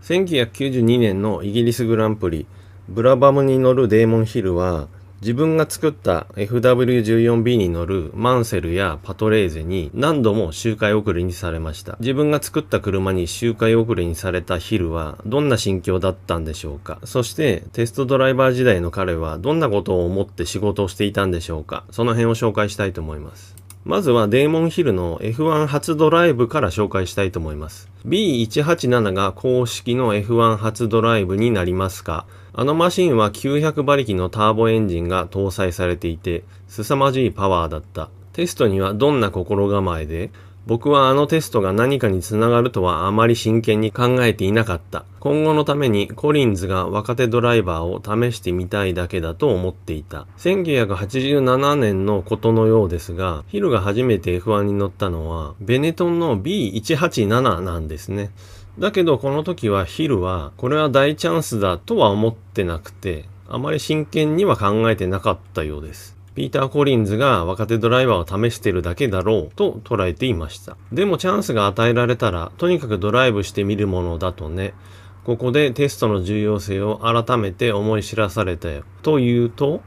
1992年のイギリスグランプリ、ブラバムに乗るデーモン・ヒルは、自分が作った FW14B に乗るマンセルやパトレーゼに何度も周回遅れにされました。自分が作った車に周回遅れにされたヒルはどんな心境だったんでしょうか。そしてテストドライバー時代の彼はどんなことを思って仕事をしていたんでしょうか。その辺を紹介したいと思います。まずはデーモンヒルの F1 初ドライブから紹介したいと思います。B187 が公式の F1 初ドライブになりますが、あのマシンは900馬力のターボエンジンが搭載されていて、凄まじいパワーだった。テストにはどんな心構えで、僕はあのテストが何かにつながるとはあまり真剣に考えていなかった。今後のためにコリンズが若手ドライバーを試してみたいだけだと思っていた。1987年のことのようですが、ヒルが初めて F1 に乗ったのはベネトンの B187 なんですね。だけどこの時はヒルはこれは大チャンスだとは思ってなくて、あまり真剣には考えてなかったようです。ピーター・コリンズが若手ドライバーを試してるだけだろうと捉えていました。でもチャンスが与えられたらとにかくドライブしてみるものだとね。ここでテストの重要性を改めて思い知らされたよ。というと、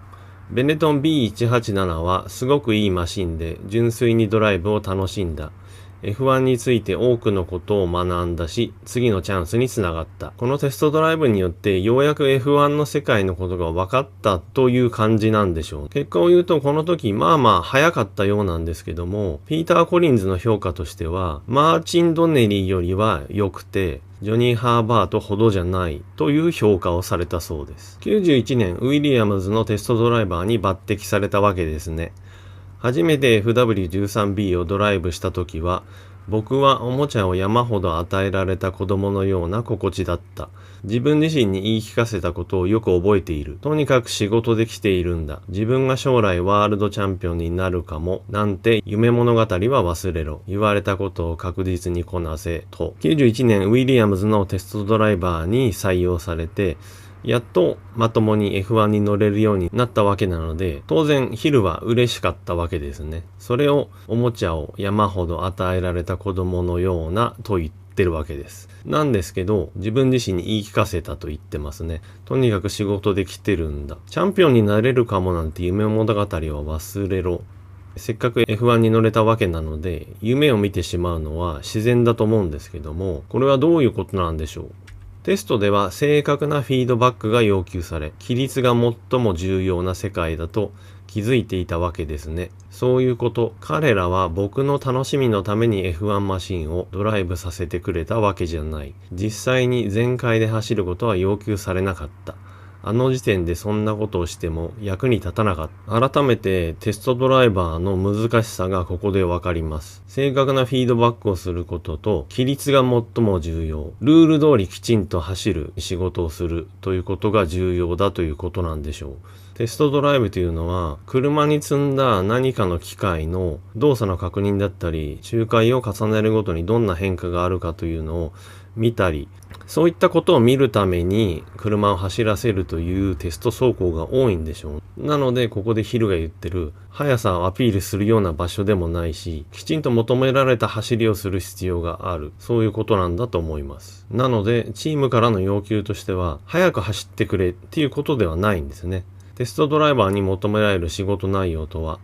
ベネトン B187 はすごくいいマシンで純粋にドライブを楽しんだ。F1 について多くのことを学んだし、次のチャンスにつながった。このテストドライブによってようやく F1 の世界のことが分かったという感じなんでしょう。結果を言うとこの時まあまあ早かったようなんですけども、ピーター・コリンズの評価としては、マーチン・ドネリーよりは良くて、ジョニー・ハーバートほどじゃないという評価をされたそうです。91年、ウィリアムズのテストドライバーに抜擢されたわけですね。初めて FW13B をドライブした時は、僕はおもちゃを山ほど与えられた子供のような心地だった。自分自身に言い聞かせたことをよく覚えている。とにかく仕事で来ているんだ。自分が将来ワールドチャンピオンになるかも。なんて夢物語は忘れろ。言われたことを確実にこなせ。と。91年ウィリアムズのテストドライバーに採用されて、やっとまともに F1 に乗れるようになったわけなので、当然ヒルは嬉しかったわけですね。それをおもちゃを山ほど与えられた子供のようなと言ってるわけです。なんですけど、自分自身に言い聞かせたと言ってますね。とにかく仕事で来てるんだ。チャンピオンになれるかもなんて夢物語は忘れろ。せっかく F1 に乗れたわけなので、夢を見てしまうのは自然だと思うんですけども、これはどういうことなんでしょう。テストでは正確なフィードバックが要求され、規律が最も重要な世界だと気づいていたわけですね。そういうこと、彼らは僕の楽しみのために F1 マシンをドライブさせてくれたわけじゃない。実際に全開で走ることは要求されなかった。あの時点でそんなことをしても役に立たなかった。改めてテストドライバーの難しさがここでわかります。正確なフィードバックをすることと規律が最も重要。ルール通りきちんと走る仕事をするということが重要だということなんでしょう。テストドライブというのは車に積んだ何かの機械の動作の確認だったり、周回を重ねるごとにどんな変化があるかというのを見たり、そういったことを見るために車を走らせるというテスト走行が多いんでしょう。なのでここでヒルが言ってる速さをアピールするような場所でもないし、きちんと求められた走りをする必要がある。そういうことなんだと思います。なのでチームからの要求としては速く走ってくれっていうことではないんですね。テストドライバーに求められる仕事内容とは、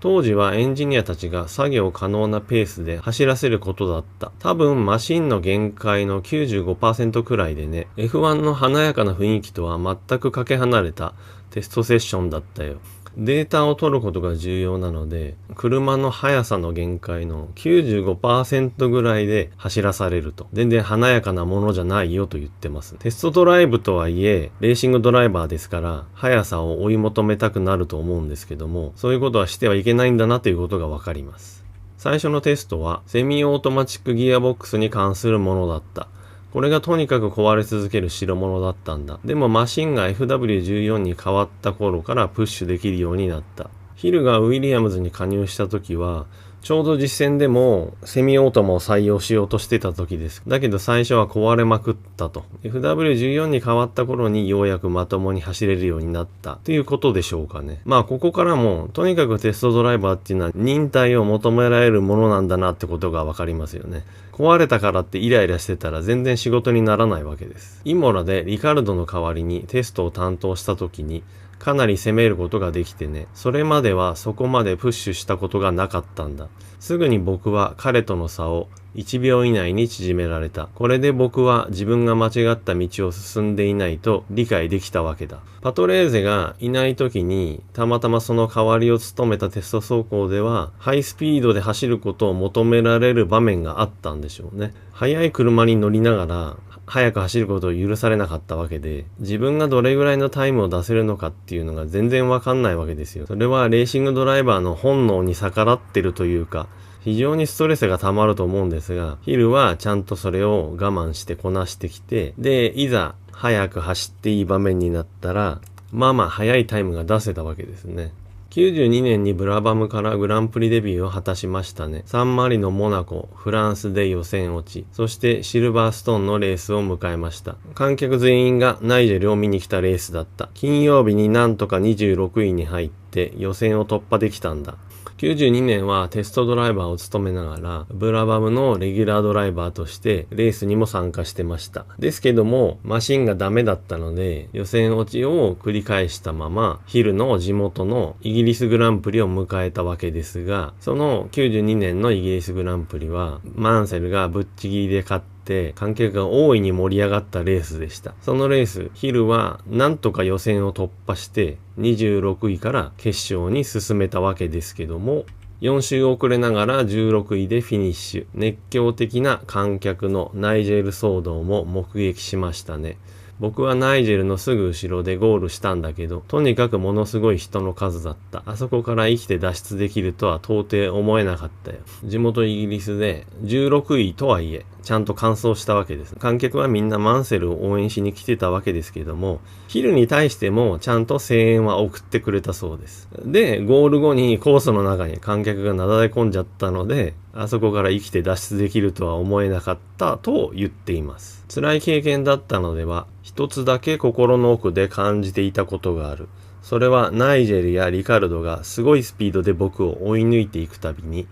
当時はエンジニアたちが作業可能なペースで走らせることだった。多分マシンの限界の 95% くらいでね、F1 の華やかな雰囲気とは全くかけ離れたテストセッションだったよ。データを取ることが重要なので、車の速さの限界の 95% ぐらいで走らされると。全然華やかなものじゃないよと言ってます。テストドライブとはいえ、レーシングドライバーですから、速さを追い求めたくなると思うんですけども、そういうことはしてはいけないんだなということがわかります。最初のテストは、セミオートマチックギアボックスに関するものだった。これがとにかく壊れ続ける代物だったんだ。でもマシンが FW14 に変わった頃からプッシュできるようになった。ヒルがウィリアムズに加入した時は、ちょうど実戦でもセミオートマを採用しようとしてた時です。だけど最初は壊れまくったと。FW14 に変わった頃にようやくまともに走れるようになったということでしょうかね。まあここからもとにかくテストドライバーっていうのは忍耐を求められるものなんだなってことがわかりますよね。壊れたからってイライラしてたら全然仕事にならないわけです。イモラでリカルドの代わりにテストを担当した時にかなり攻めることができてね、それまではそこまでプッシュしたことがなかったんだ。すぐに僕は彼との差を1秒以内に縮められた。これで僕は自分が間違った道を進んでいないと理解できたわけだ。パトレーゼがいない時にたまたまその代わりを務めたテスト走行ではハイスピードで走ることを求められる場面があったんでしょうね。速い車に乗りながら速く走ることを許されなかったわけで、自分がどれぐらいのタイムを出せるのかっていうのが全然わかんないわけですよ。それはレーシングドライバーの本能に逆らってるというか、非常にストレスが溜まると思うんですが、ヒルはちゃんとそれを我慢してこなしてきて、で、いざ速く走っていい場面になったら、まあまあ速いタイムが出せたわけですね。92年にブラバムからグランプリデビューを果たしましたね。サンマリノ、モナコ、フランスで予選落ち、そしてシルバーストーンのレースを迎えました。観客全員がナイジェルを見に来たレースだった。金曜日になんとか26位に入って予選を突破できたんだ。92年はテストドライバーを務めながら、ブラバムのレギュラードライバーとしてレースにも参加してました。ですけども、マシンがダメだったので、予選落ちを繰り返したまま、ヒルの地元のイギリスグランプリを迎えたわけですが、その92年のイギリスグランプリは、マンセルがぶっちぎりで勝って、観客が大いに盛り上がったレースでした。そのレース、ヒルはなんとか予選を突破して26位から決勝に進めたわけですけども、4周遅れながら16位でフィニッシュ。熱狂的な観客のナイジェル騒動も目撃しましたね。僕はナイジェルのすぐ後ろでゴールしたんだけど、とにかくものすごい人の数だった。あそこから生きて脱出できるとは到底思えなかったよ。地元イギリスで16位とはいえ、ちゃんと完走したわけです。観客はみんなマンセルを応援しに来てたわけですけども、ヒルに対してもちゃんと声援は送ってくれたそうです。で、ゴール後にコースの中に観客がなだれ込んじゃったので、あそこから生きて脱出できるとは思えなかったと言っています。辛い経験だったのでは、一つだけ心の奥で感じていたことがある。それはナイジェルやリカルドがすごいスピードで僕を追い抜いていくたびに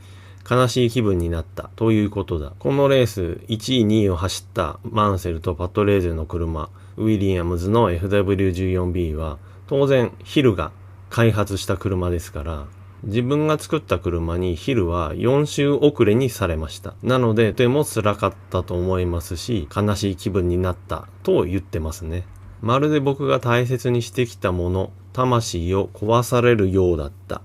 悲しい気分になったということだ。このレース1位2位を走ったマンセルとパトレーゼの車、ウィリアムズの FW14B は当然ヒルが開発した車ですから、自分が作った車にヒルは4周遅れにされました。なのでとても辛かったと思いますし、悲しい気分になったと言ってますね。まるで僕が大切にしてきたもの、魂を壊されるようだった。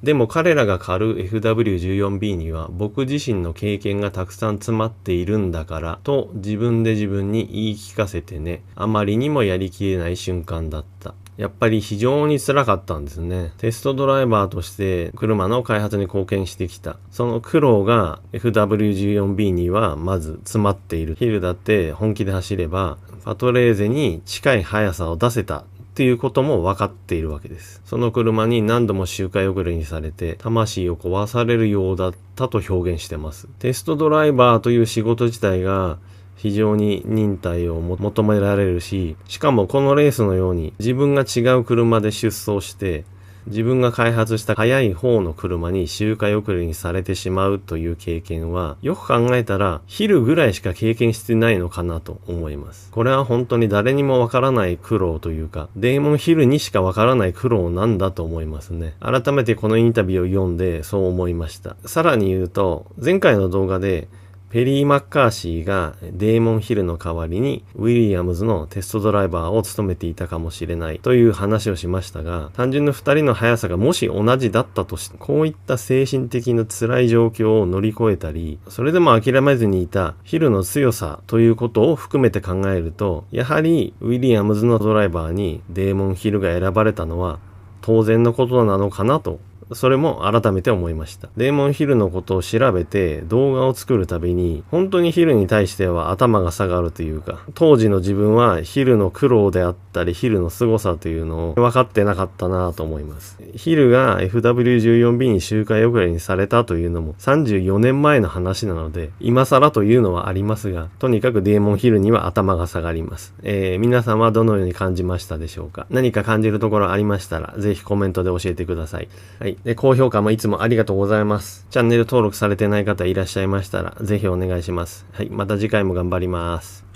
でも彼らが狩る FW14B には僕自身の経験がたくさん詰まっているんだからと自分で自分に言い聞かせてね、あまりにもやりきれない瞬間だった。やっぱり非常に辛かったんですね。テストドライバーとして車の開発に貢献してきた。その苦労が FW14B にはまず詰まっている。ヒルだって本気で走ればパトレーゼに近い速さを出せたっていうことも分かっているわけです。その車に何度も周回遅れにされて魂を壊されるようだったと表現してます。テストドライバーという仕事自体が非常に忍耐を求められるし、しかもこのレースのように自分が違う車で出走して自分が開発した速い方の車に周回遅れにされてしまうという経験はよく考えたらヒルぐらいしか経験してないのかなと思います。これは本当に誰にもわからない苦労というか、デーモンヒルにしかわからない苦労なんだと思いますね。改めてこのインタビューを読んでそう思いました。さらに言うと、前回の動画でペリー・マッカーシーがデーモン・ヒルの代わりにウィリアムズのテストドライバーを務めていたかもしれないという話をしましたが、単純な2人の速さがもし同じだったとして、こういった精神的な辛い状況を乗り越えたり、それでも諦めずにいたヒルの強さということを含めて考えると、やはりウィリアムズのドライバーにデーモン・ヒルが選ばれたのは当然のことなのかなと、それも改めて思いました。デーモンヒルのことを調べて動画を作るたびに本当にヒルに対しては頭が下がるというか、当時の自分はヒルの苦労であったりヒルの凄さというのを分かってなかったなと思います。ヒルが FW14B に周回遅れにされたというのも34年前の話なので今更というのはありますが、とにかくデーモンヒルには頭が下がります。皆さんはどのように感じましたでしょうか。何か感じるところありましたらぜひコメントで教えてください。はい。で、高評価もいつもありがとうございます。チャンネル登録されてない方いらっしゃいましたら、ぜひお願いします。はい、また次回も頑張ります。